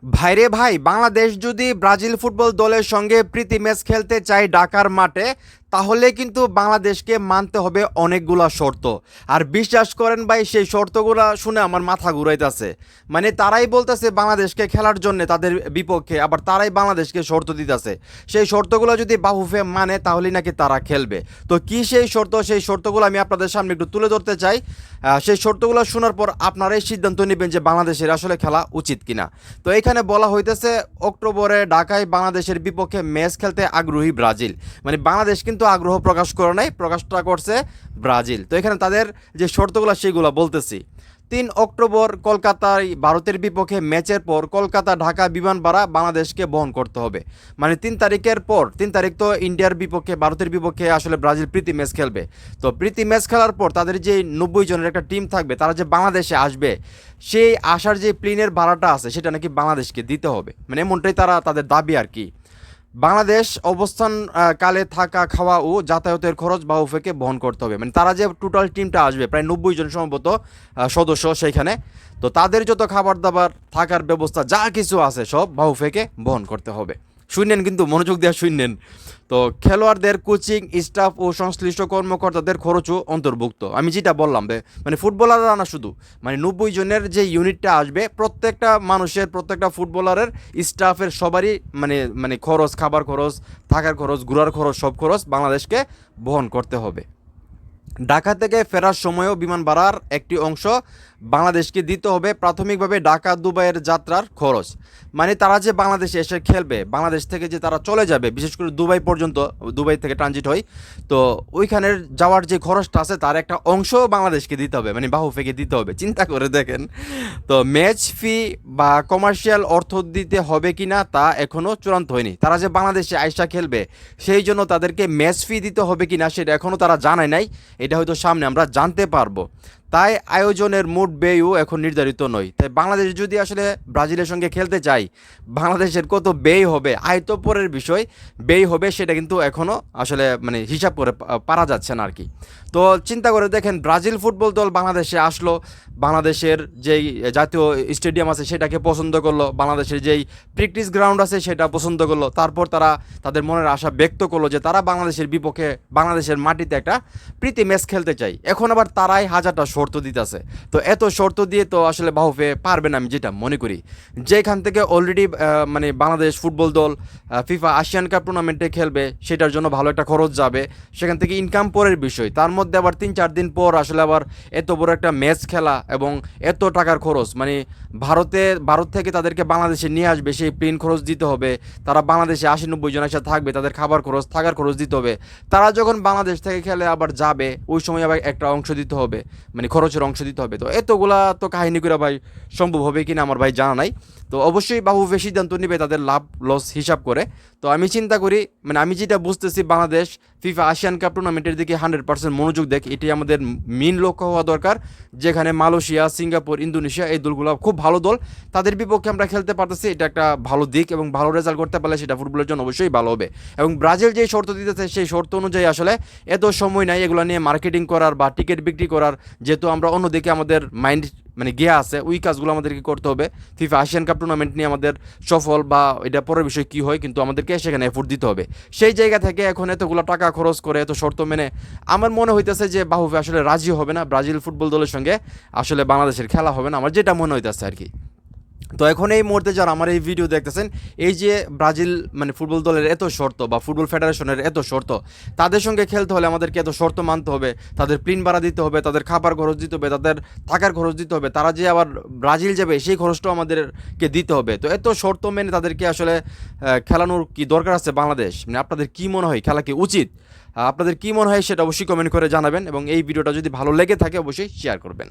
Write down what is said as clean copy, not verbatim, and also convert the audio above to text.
ভাইরে ভাই, বাংলাদেশ যদি ব্রাজিল ফুটবল দলের সঙ্গে প্রীতি ম্যাচ খেলতে চায় ঢাকার মাঠে, তাহলে কিন্তু বাংলাদেশকে মানতে হবে অনেকগুলা শর্ত। আর বিশ্বাস করেন ভাই, সেই শর্তগুলা শুনে আমার মাথা ঘুরাইতেছে। মানে তারাই বলতেছে বাংলাদেশকে খেলার জন্য তাদের বিপক্ষে, আবার তারাই বাংলাদেশকে শর্ত দিতেছে। সেই শর্তগুলো যদি বাহুফে মানে তাহলেই নাকি তারা খেলবে। তো কি সেই শর্ত? সেই শর্তগুলো আমি আপনাদের সামনে একটু তুলে ধরতে চাই। সেই শর্তগুলো শোনার পর আপনারাই সিদ্ধান্ত নেবেন যে বাংলাদেশের আসলে খেলা উচিত কিনা। তো এখানে বলা হইতেছে অক্টোবরে ঢাকায় বাংলাদেশের বিপক্ষে ম্যাচ খেলতে আগ্রহী ব্রাজিল। মানে বাংলাদেশ কিন্তু আগ্রহ প্রকাশ করে নাই, প্রকাশটা করছে ব্রাজিল। তো এখানে তাদের যে শর্তগুলো সেগুলো বলতেছি। 3 অক্টোবর কলকাতায় ভারতের বিপক্ষে ম্যাচের পর কলকাতা ঢাকা বিমান ভাড়া বাংলাদেশকে বহন করতে হবে। মানে 3 তারিখের পর, 3 তারিখ তো ইন্ডিয়ার বিপক্ষে, ভারতের বিপক্ষে আসলে ব্রাজিল প্রীতি ম্যাচ খেলবে। তো প্রীতি ম্যাচ খেলার পর তাদের যে 90 জনের একটা টিম থাকবে, তারা যে বাংলাদেশে আসবে, সেই আসার যে প্লেনের ভাড়াটা আছে সেটা নাকি বাংলাদেশকে দিতে হবে। মানে এমনটাই তাদের দাবি আর কি। বাংলাদেশ অবস্থান কালে থাকা, খাওয়া ও যাতায়াতের খরচ বাহুফেকে বহন করতে হবে। মানে তারা যে টোটাল টিমটা আসবে, প্রায় 90 জন সম্ভবত সদস্য সেইখানে, তো তাদের যত খাবার দাবার, থাকার ব্যবস্থা যা কিছু আছে সব বাহুফেকে বহন করতে হবে। শুনলেন কিন্তু, মনোযোগ দেওয়া শুনলেন। তো খেলোয়াড়দের কোচিং স্টাফ ও সংশ্লিষ্ট কর্মকর্তাদের খরচও অন্তর্ভুক্ত। আমি যেটা বললাম, মানে ফুটবলাররা না শুধু, মানে 90 জনের যে ইউনিটটা আসবে, প্রত্যেকটা মানুষের, প্রত্যেকটা ফুটবলারের, স্টাফের সবারই মানে মানে খরচ, খাবার খরচ, থাকার খরচ, ঘোরার খরচ, সব খরচ বাংলাদেশকে বহন করতে হবে। ঢাকা থেকে ফেরার সময়ও বিমান ভাড়ার একটি অংশ বাংলাদেশকে দিতে হবে। প্রাথমিকভাবে ঢাকা দুবাইয়ের যাত্রার খরচ, মানে তারা যে বাংলাদেশে এসে খেলবে, বাংলাদেশ থেকে যে তারা চলে যাবে, বিশেষ করে দুবাই পর্যন্ত, দুবাই থেকে ট্রানজিট হয়, তো ওইখানের যাওয়ার যে খরচটা আছে তার একটা অংশ বাংলাদেশকে দিতে হবে, মানে বাহুফেকে দিতে হবে। চিন্তা করে দেখেন। তো ম্যাচ ফি বা কমার্শিয়াল অর্থ দিতে হবে কি না তা এখনও চূড়ান্ত হয়নি। তারা যে বাংলাদেশে আইসা খেলবে, সেই জন্য তাদেরকে ম্যাচ ফি দিতে হবে কি না সেটা এখনও তারা জানায় নাই। এটা হয়তো সামনে আমরা জানতে পারবো। তাই আয়োজনের মোট ব্যয়ও এখন নির্ধারিত নয়। তাই বাংলাদেশ যদি আসলে ব্রাজিলের সঙ্গে খেলতে চাই, বাংলাদেশের কত ব্যয় হবে, আয়তপরের বিষয়, ব্যয় হবে সেটা কিন্তু এখনও আসলে মানে হিসাব করে পারা যাচ্ছে না আর কি। তো চিন্তা করে দেখেন, ব্রাজিল ফুটবল দল বাংলাদেশে আসলো, বাংলাদেশের যেই জাতীয় স্টেডিয়াম আছে সেটাকে পছন্দ করলো, বাংলাদেশের যেই প্র্যাকটিস গ্রাউন্ড আছে সেটা পছন্দ করলো, তারপর তারা তাদের মনের আশা ব্যক্ত করলো যে তারা বাংলাদেশের বিপক্ষে, বাংলাদেশের মাটিতে একটা প্রীতি ম্যাচ খেলতে চাই। এখন আবার তারাই হাজারটা শর্ত দিতেছে। তো এত শর্ত দিয়ে তো আসলে বাহুফে পারবে না, আমি যেটা মনে করি। যেখান থেকে অলরেডি মানে বাংলাদেশ ফুটবল দল ফিফা এশিয়ান কাপ টুর্নামেন্টে খেলবে, সেটার জন্য ভালো একটা খরচ যাবে, সেখান থেকে ইনকাম পরের বিষয়। তার মধ্যে আবার 3-4 দিন পর আসলে আবার এত বড় একটা ম্যাচ খেলা এবং এত টাকার খরচ, মানে ভারত থেকে তাদেরকে বাংলাদেশে নিয়ে আসবে, সেই প্লেন খরচ দিতে হবে। তারা বাংলাদেশে 80-90 জন এসে থাকবে, তাদের খাবার খরচ, থাকার খরচ দিতে হবে। তারা যখন বাংলাদেশ থেকে খেলে আবার যাবে, ওই সময় আবার একটা অংশ দিতে হবে, মানে খরচের অংশ দিতে হবে। তো এতগুলা তো কাহিনী করে ভাই সম্ভব হবে কিনা আমার ভাই জানা নাই। তো অবশ্যই বাহুফে সিদ্ধান্ত নেবে তাদের লাভ লস হিসাব করে। তো আমি চিন্তা করি, মানে আমি যেটা বুঝতেছি, বাংলাদেশ ফিফা এশিয়ান কাপ টুর্নামেন্টের দিকে 100% মনোযোগ দেখ, এটি আমাদের মেন লক্ষ্য হওয়া দরকার। যেখানে মালয়েশিয়া, সিঙ্গাপুর, ইন্দোনেশিয়া, এই দলগুলো খুব ভালো দল, তাদের বিপক্ষে আমরা খেলতে পারতেছি, এটা একটা ভালো দিক। এবং ভালো রেজাল্ট করতে পারলে সেটা ফুটবলের জন্য অবশ্যই ভালো হবে। এবং ব্রাজিল যেই শর্ত দিতেছে, সেই শর্ত অনুযায়ী আসলে এত সময় নাই এগুলো নিয়ে মার্কেটিং করার বা টিকিট বিক্রি করার। যেহেতু আমরা অন্যদিকে আমাদের মাইন্ড মানে গিয়া আছে, ওই কাজগুলো আমাদেরকে করতে হবে। ফিফা এশিয়ান কাপ টুর্নামেন্ট নিয়ে আমাদের সফল বা এটা পরের বিষয় কী হয়, কিন্তু আমাদেরকে সেখানে এফোর্ট দিতে হবে। সেই জায়গা থেকে এখন এতগুলো টাকা খরচ করে, এত শর্ত মেনে, আমার মনে হইতেছে যে বাহুফে আসলে রাজি হবে না, ব্রাজিল ফুটবল দলের সঙ্গে আসলে বাংলাদেশের খেলা হবে না, আমার যেটা মনে হইতেছে আর কি। তো এখন এই মুহূর্তে যারা আমার এই ভিডিও দেখতেছেন, এই যে ব্রাজিল মানে ফুটবল দলের এত শর্ত বা ফুটবল ফেডারেশনের এত শর্ত, তাদের সঙ্গে খেলতে হলে আমাদেরকে এত শর্ত মানতে হবে, তাদের প্লেন ভাড়া দিতে হবে, তাদের খাবার খরচ দিতে হবে, তাদের থাকার খরচ দিতে হবে, তারা যে আবার ব্রাজিল যাবে সেই খরচটাও আমাদেরকে দিতে হবে। তো এত শর্ত মেনে তাদেরকে আসলে খেলানোর কি দরকার আছে বাংলাদেশ? মানে আপনাদের কি মনে হয়, খেলা কি উচিত? আপনাদের কি মনে হয় সেটা অবশ্যই কমেন্ট করে জানাবেন, এবং এই ভিডিওটা যদি ভালো লেগে থাকে অবশ্যই শেয়ার করবেন।